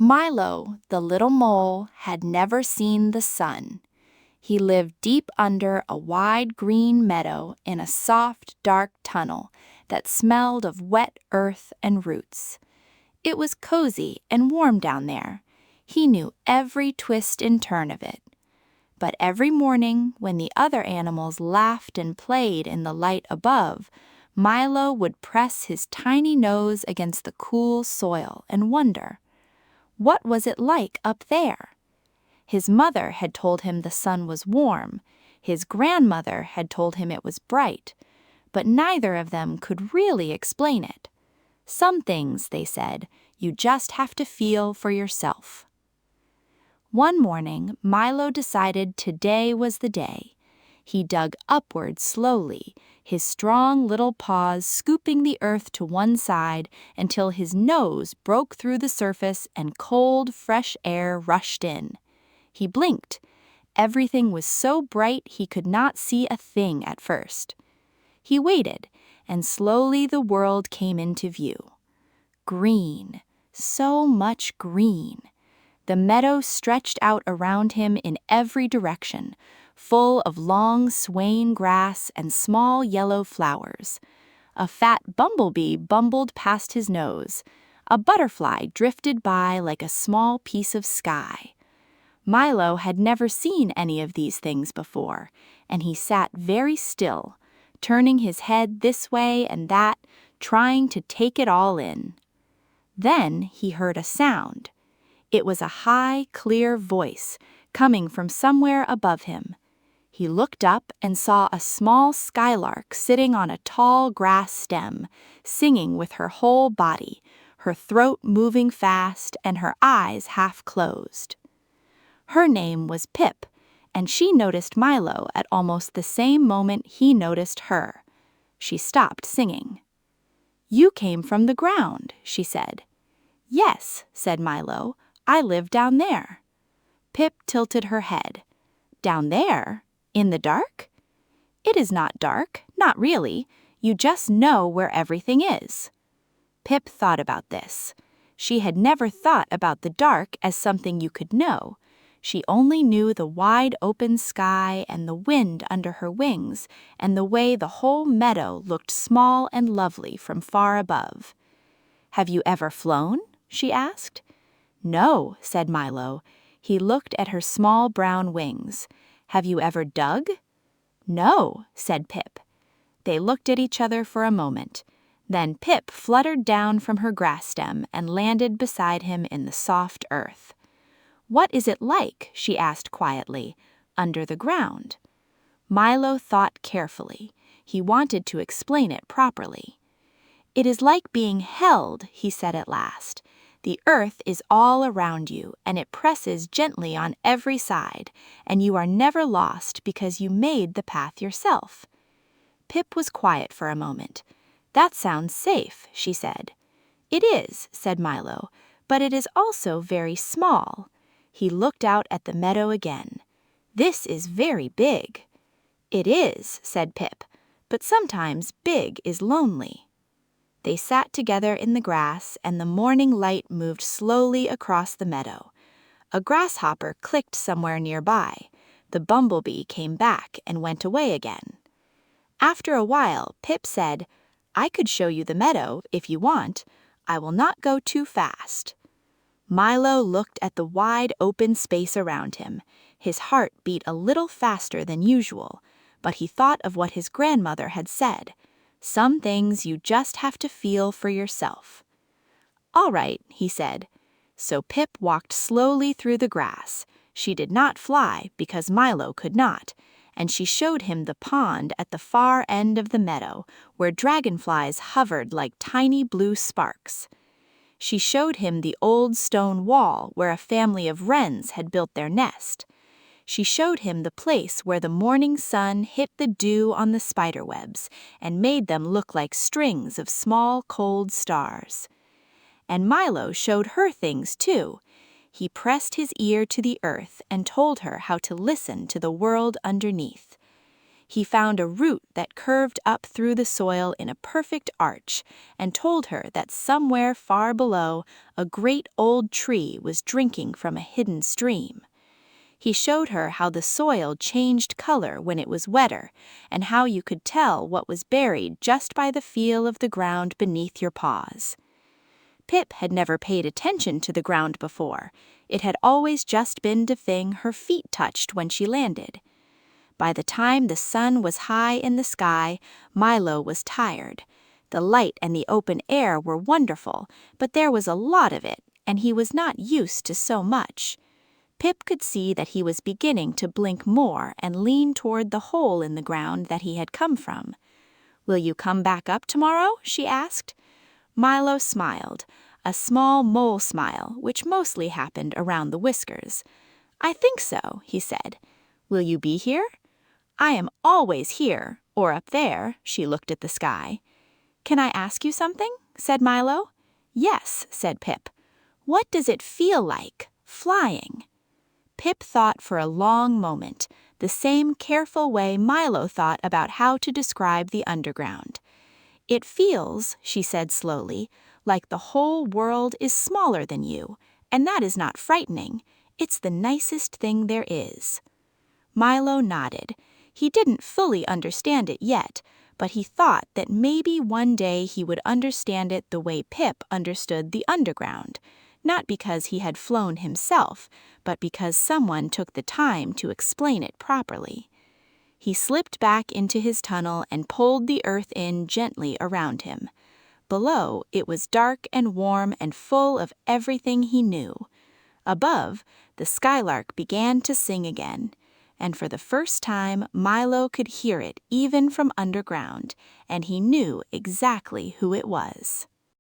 Milo, the little mole, had never seen the sun. He lived deep under a wide green meadow in a soft, dark tunnel that smelled of wet earth and roots. It was cozy and warm down there. He knew every twist and turn of it. But every morning, when the other animals laughed and played in the light above, Milo would press his tiny nose against the cool soil and wonder, what was it like up there? His mother had told him the sun was warm. His grandmother had told him it was bright. But neither of them could really explain it. Some things, they said, you just have to feel for yourself. One morning, Milo decided today was the day. He dug upward slowly, his strong little paws scooping the earth to one side until his nose broke through the surface and cold, fresh air rushed in. He blinked. Everything was so bright he could not see a thing at first. He waited, and slowly the world came into view. Green, so much green. The meadow stretched out around him in every direction, full of long swaying grass and small yellow flowers. A fat bumblebee bumbled past his nose. A butterfly drifted by like a small piece of sky. Milo had never seen any of these things before, and he sat very still, turning his head this way and that, trying to take it all in. Then he heard a sound. It was a high, clear voice coming from somewhere above him. He looked up and saw a small skylark sitting on a tall grass stem, singing with her whole body, her throat moving fast and her eyes half closed. Her name was Pip, and she noticed Milo at almost the same moment he noticed her. She stopped singing. "You came from the ground," she said. "Yes," said Milo, "I live down there." Pip tilted her head. "Down there? In the dark?" "It is not dark, not really. You just know where everything is." Pip thought about this. She had never thought about the dark as something you could know. She only knew the wide open sky and the wind under her wings and the way the whole meadow looked small and lovely from far above. "Have you ever flown?" she asked. "No," said Milo. He looked at her small brown wings. "Have you ever dug?" "No," said Pip. They looked at each other for a moment. Then Pip fluttered down from her grass stem and landed beside him in the soft earth. "What is it like?" she asked quietly, "under the ground?" Milo thought carefully. He wanted to explain it properly. "It is like being held," he said at last. "The earth is all around you, and it presses gently on every side, and you are never lost because you made the path yourself." Pip was quiet for a moment. "That sounds safe," she said. "It is," said Milo, "but it is also very small." He looked out at the meadow again. "This is very big." "It is," said Pip, "but sometimes big is lonely." They sat together in the grass, and the morning light moved slowly across the meadow. A grasshopper clicked somewhere nearby. The bumblebee came back and went away again. After a while, Pip said, "I could show you the meadow if you want. I will not go too fast." Milo looked at the wide open space around him. His heart beat a little faster than usual, but he thought of what his grandmother had said. Some things you just have to feel for yourself. "All right," he said. So Pip walked slowly through the grass. She did not fly because Milo could not, and she showed him the pond at the far end of the meadow where dragonflies hovered like tiny blue sparks. She showed him the old stone wall where a family of wrens had built their nest. She showed him the place where the morning sun hit the dew on the spiderwebs and made them look like strings of small cold stars. And Milo showed her things too. He pressed his ear to the earth and told her how to listen to the world underneath. He found a root that curved up through the soil in a perfect arch and told her that somewhere far below a great old tree was drinking from a hidden stream. He showed her how the soil changed color when it was wetter and how you could tell what was buried just by the feel of the ground beneath your paws. Pip had never paid attention to the ground before. It had always just been the thing her feet touched when she landed. By the time the sun was high in the sky, Milo was tired. The light and the open air were wonderful, but there was a lot of it, and he was not used to so much. Pip could see that he was beginning to blink more and lean toward the hole in the ground that he had come from. "Will you come back up tomorrow?" she asked. Milo smiled, a small mole smile, which mostly happened around the whiskers. "I think so," he said. "Will you be here?" "I am always here, or up there." She looked at the sky. "Can I ask you something?" said Milo. "Yes," said Pip. "What does it feel like, flying?" Pip thought for a long moment, the same careful way Milo thought about how to describe the underground. "It feels," she said slowly, "like the whole world is smaller than you, and that is not frightening. It's the nicest thing there is." Milo nodded. He didn't fully understand it yet, but he thought that maybe one day he would understand it the way Pip understood the underground, not because he had flown himself, but because someone took the time to explain it properly. He slipped back into his tunnel and pulled the earth in gently around him. Below, it was dark and warm and full of everything he knew. Above, the skylark began to sing again, and for the first time Milo could hear it even from underground, and he knew exactly who it was.